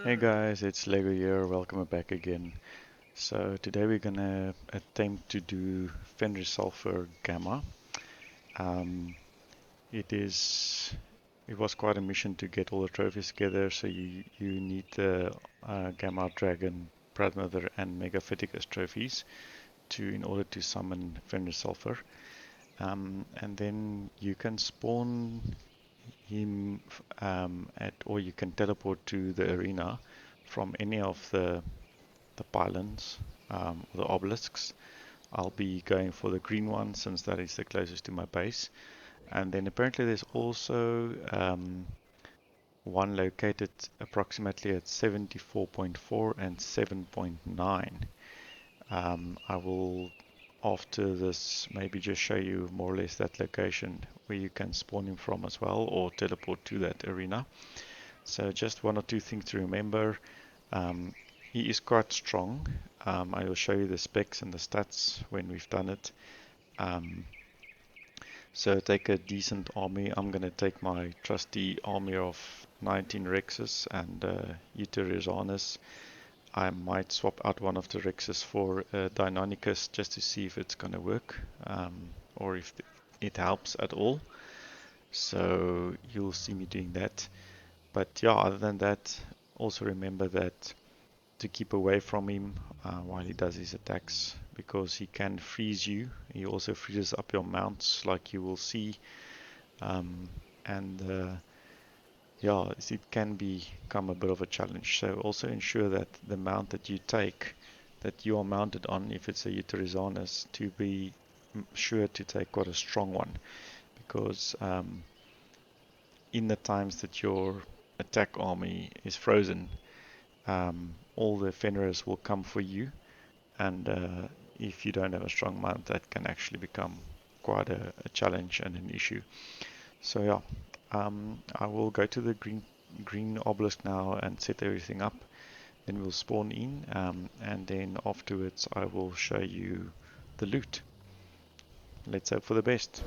Hey guys, it's Lego here. Welcome back again. So today we're gonna attempt to do Fenrisulfr Gamma. Um, it is it was quite a mission to get all the trophies together. So you need the Gamma Dragon, Brother, and Megaphyticus trophies in order to summon Fenrisulfr. And then you can spawn him or you can teleport to the arena from any of the pylons, or the obelisks. I'll be going for the green one since that is the closest to my base. And then apparently there's also one located approximately at 74.4 and 7.9. I will, after this, maybe just show you more or less that location where you can spawn him from as well, or teleport to that arena. So just one or two things to remember. Um, he is quite strong. I will show you the specs and the stats when we've done it. Um, so take a decent army. I'm going to take my trusty army of 19 Rexes and Uterizanus. I might swap out one of the Rexes for Deinonychus just to see if it's going to work, or if it helps at all. So you'll see me doing that. But yeah, other than that, also remember that to keep away from him while he does his attacks, because he can freeze you. He also freezes up your mounts, like you will see. And yeah, it can become a bit of a challenge. So also ensure that the mount that you take, that you are mounted on, if it's a Uterizanus, to be sure to take quite a strong one, because in the times that your attack army is frozen, all the Fenrirs will come for you, and if you don't have a strong mount, that can actually become quite a challenge and an issue. So yeah, I will go to the green obelisk now and set everything up. Then we'll spawn in, and then afterwards I will show you the loot. Let's hope for the best.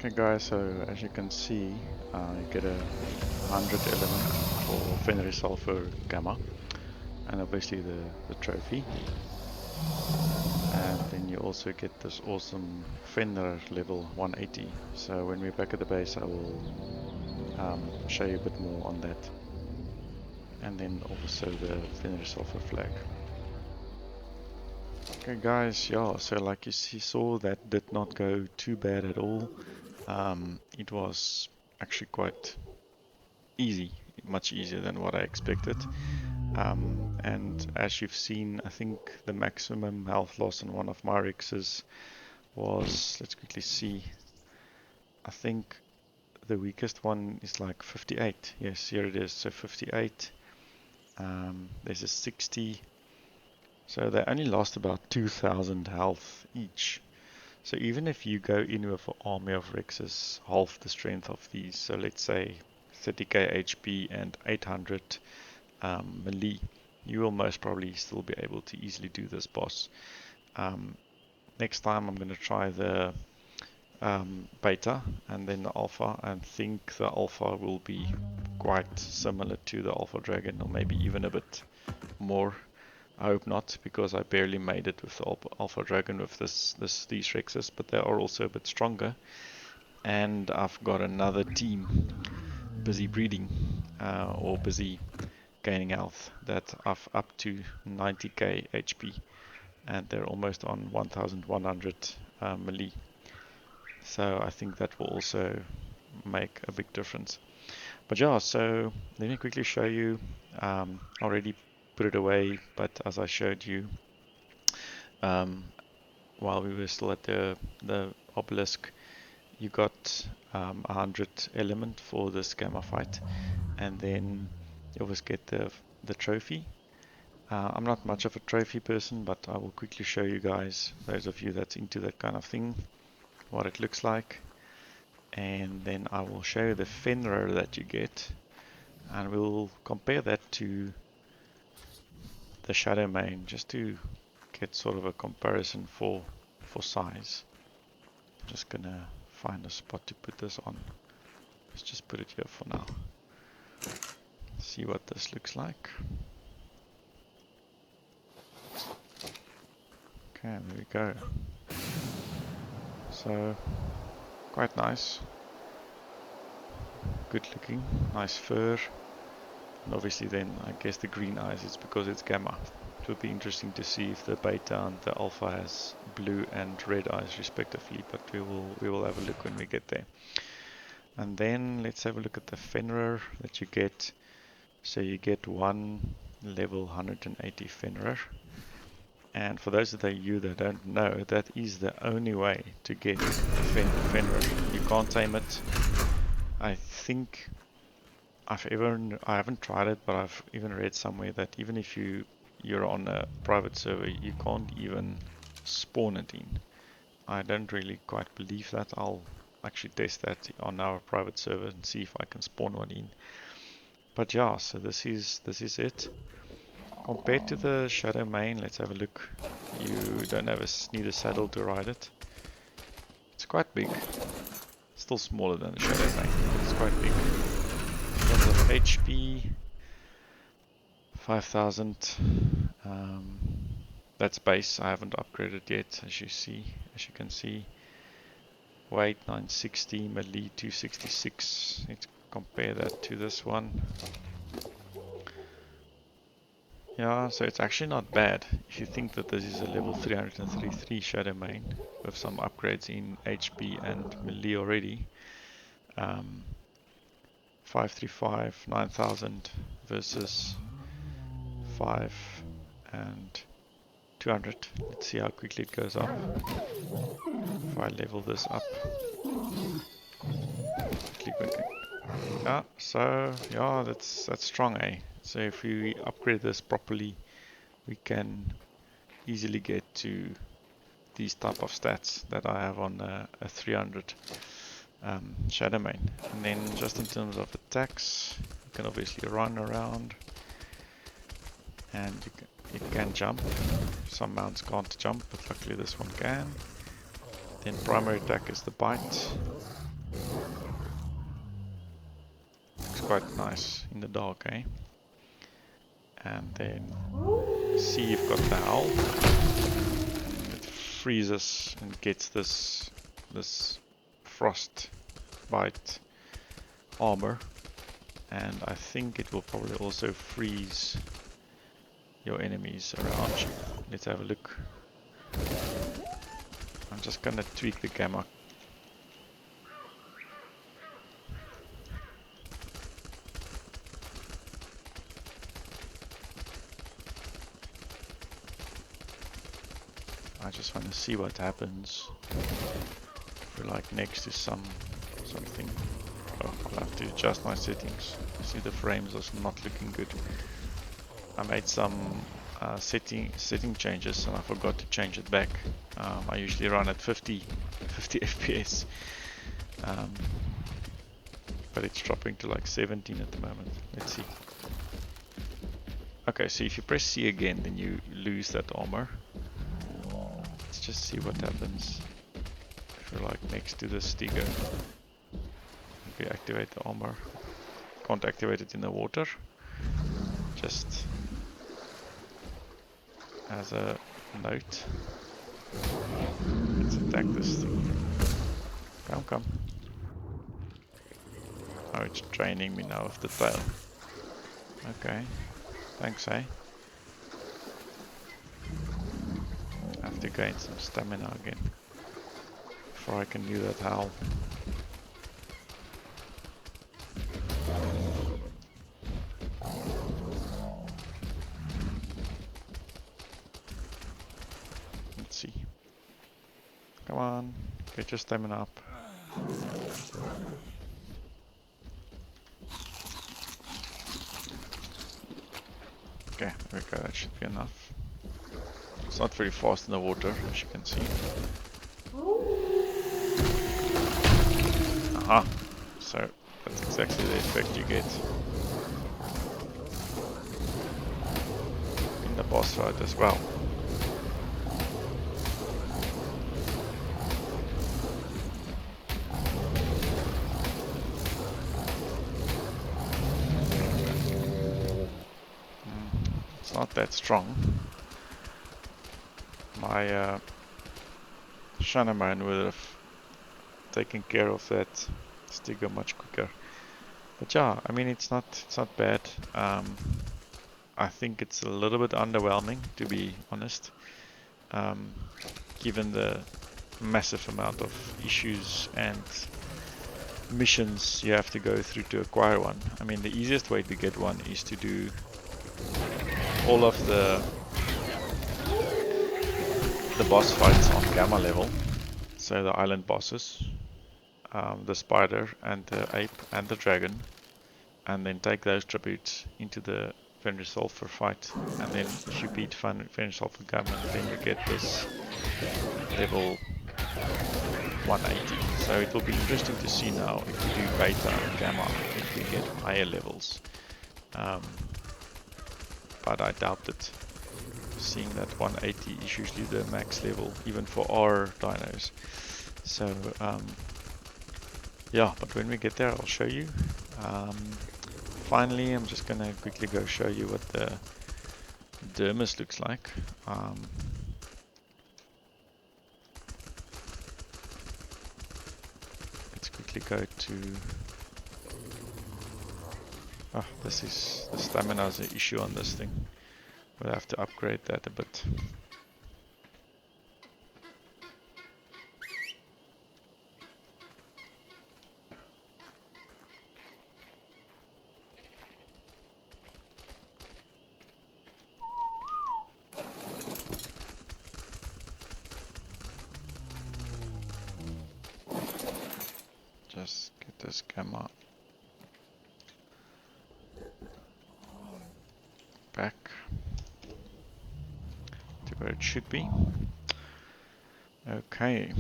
Okay guys, so as you can see, you get a 100 element for Fenrisulfr Gamma, and obviously the trophy. And then you also get this awesome Fenrir level 180. So when we're back at the base, I will show you a bit more on that. And then also the Fenrisulfr flag. Okay guys, yeah, so like you saw, that did not go too bad at all. It was actually quite easy, much easier than what I expected. And as you've seen, I think the maximum health loss on one of my Rexes was, let's quickly see, I think the weakest one is like 58. Yes, here it is, so 58. There's a 60. So they only lost about 2,000 health each. So even if you go in with an army of Rexes, half the strength of these, so let's say 30k HP and 800 melee, you will most probably still be able to easily do this boss. Next time I'm going to try the beta and then the alpha, and think the alpha will be quite similar to the alpha dragon, or maybe even a bit more. I hope not, because I barely made it with the alpha dragon with these Rexes, but they are also a bit stronger. And I've got another team busy breeding, or busy gaining health, that I've up to 90k HP, and they're almost on 1100 melee. So I think that will also make a big difference. But yeah, so let me quickly show you. Already put it away, but as I showed you while we were still at the obelisk, you got 100 element for this gamma fight, and then you always get the trophy. I'm not much of a trophy person, but I will quickly show you guys, those of you that's into that kind of thing, what it looks like. And then I will show you the Fenrir that you get, and we'll compare that to the Shadow Mane, just to get sort of a comparison for size. I'm just gonna find a spot to put this on. Let's just put it here for now. See what this looks like. Okay, there we go. So, quite nice. Good looking, nice fur. And obviously then, I guess the green eyes, it's because it's gamma. It will be interesting to see if the beta and the alpha has blue and red eyes respectively, but we will have a look when we get there. And then let's have a look at the Fenrir that you get. So you get one level 180 Fenrir. And for those of you that don't know, that is the only way to get Fenrir. You can't tame it. I think I haven't tried it, but I've even read somewhere that even if you're on a private server, you can't even spawn it in. I don't really quite believe that. I'll actually test that on our private server and see if I can spawn one in. But yeah, so this is it. Compared to the Shadow Mane, let's have a look. You don't need a saddle to ride it. It's quite big. Still smaller than the Shadow Mane, but it's quite big. In terms of HP, 5000. That's base. I haven't upgraded yet, as you can see. Weight 960, melee 266. Let's compare that to this one. Yeah, so it's actually not bad if you think that this is a level 333 Shadow Mane with some upgrades in HP and melee already. 535, 9000 versus 5 and 200. Let's see how quickly it goes up. If I level this up. Quickly. Yeah, so yeah, that's strong, eh? So if we upgrade this properly, we can easily get to these type of stats that I have on a 300 Shadow Mane. And then just in terms of attacks, you can obviously run around, and it can jump. Some mounts can't jump, but luckily this one can. Then primary attack is the bite. quite nice in the dark, eh? And then see you've got the owl. It freezes and gets this frostbite armor, and I think it will probably also freeze your enemies around you. Let's have a look. I'm just gonna tweak the gamma. I just want to see what happens if we're like next to something. Oh, I'll have to adjust my settings. You see the frames are not looking good. I made some setting changes and I forgot to change it back. I usually run at 50 FPS, but it's dropping to like 17 at the moment. Let's see. Okay, so if you press C again, then you lose that armor. Let's just see what happens if you're like next to the sticker. If we activate the armor, can't activate it in the water. Just as a note, let's attack this thing. Come. Oh, it's draining me now with the tail. Okay, thanks, eh? I have to gain some stamina again before I can do that howl. Let's see. Come on, get your stamina up. Okay, there we go, that should be enough. It's not very fast in the water, as you can see. Aha! So, that's exactly the effect you get in the boss fight as well. It's not that strong. My Shanaman would have taken care of that sticker much quicker. But yeah, I mean it's not bad. I think it's a little bit underwhelming, to be honest, given the massive amount of issues and missions you have to go through to acquire one. I mean, the easiest way to get one is to do all of the boss fights on gamma level, so the island bosses, the spider and the ape and the dragon, and then take those tributes into the Fenrisulfr fight, and then if you beat Fenrisulfr gamma, then you get this level 180. So it will be interesting to see now if you do beta and gamma, if we get higher levels. But I doubt it, seeing that 180 is usually the max level, even for our dinos. So yeah, but when we get there I'll show you. Finally, I'm just gonna quickly go show you what the dermis looks like. Let's quickly go to... Oh, the stamina is an issue on this thing. We'll have to upgrade that a bit. Just get this gamma back to where it should be. Okay,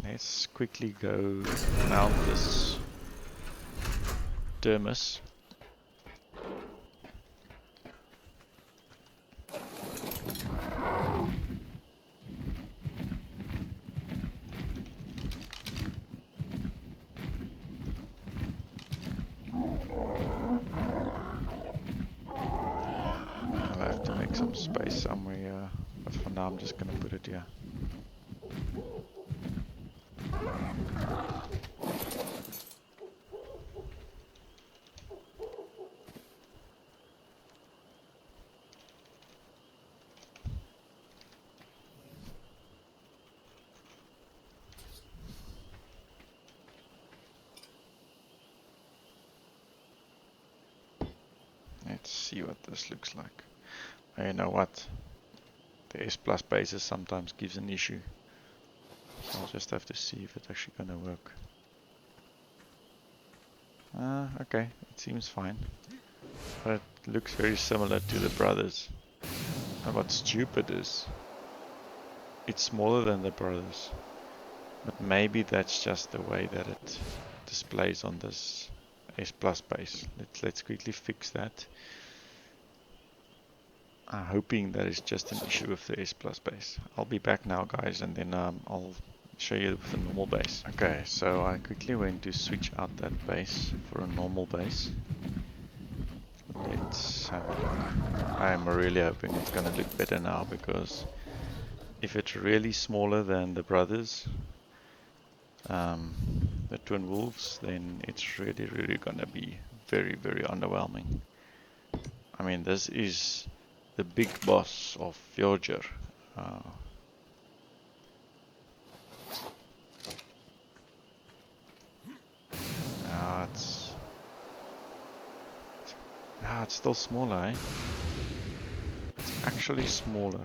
let's quickly go mount this dermis. have to make some space somewhere, but for now I'm just gonna put it here. Let's see what this looks like. You know what? The S plus basis sometimes gives an issue. So I'll just have to see if it's actually gonna work. Okay, it seems fine. But it looks very similar to the brothers. And what's stupid is it's smaller than the brothers. But maybe that's just the way that it displays on this S plus base. Let's quickly fix that. I'm hoping that is just an issue with the S plus base. I'll be back now, guys, and then I'll show you with the normal base. Okay, so I quickly went to switch out that base for a normal base. Let's have a look. I'm really hoping it's gonna look better now, because if it's really smaller than the brothers, the twin wolves, then it's really gonna be very underwhelming. I mean, this is the big boss of Fjorjur. It's still smaller, eh? It's actually smaller.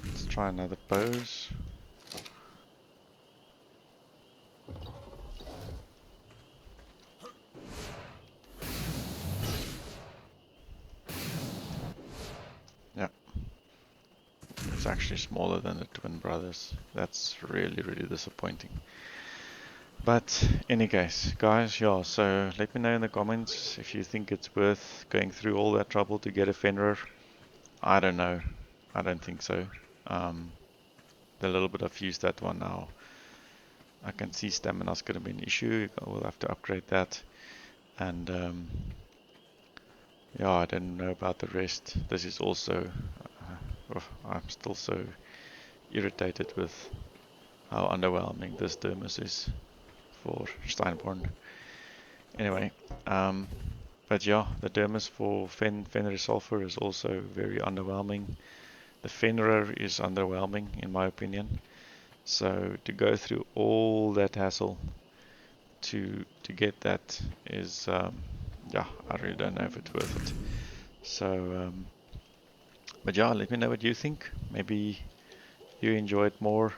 Let's try another pose. Yeah. It's actually smaller than the twin brothers. That's really disappointing. But any case, guys, yeah, so let me know in the comments if you think it's worth going through all that trouble to get a Fenrir. I don't know. I don't think so. The little bit I've used that one now, I can see stamina's going to be an issue. We'll have to upgrade that. And yeah, I don't know about the rest. This is also, I'm still so irritated with how underwhelming this Dermis is for Steinborn. Anyway, but yeah, the Dermis for Fenrisulfr is also very underwhelming. The Fenrir is underwhelming in my opinion. So to go through all that hassle to get that is, yeah, I really don't know if it's worth it. So, but yeah, let me know what you think. Maybe you enjoy it more.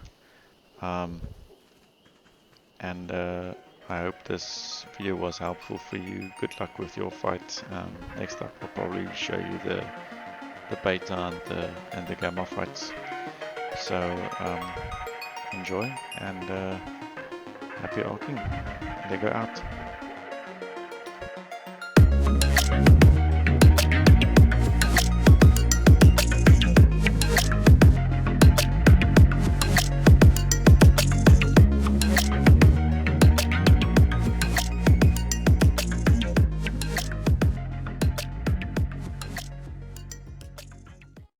And I hope this video was helpful for you. Good luck with your fight. Next up, I'll probably show you the beta and the gamma fights. So enjoy and happy arcing. Lego out.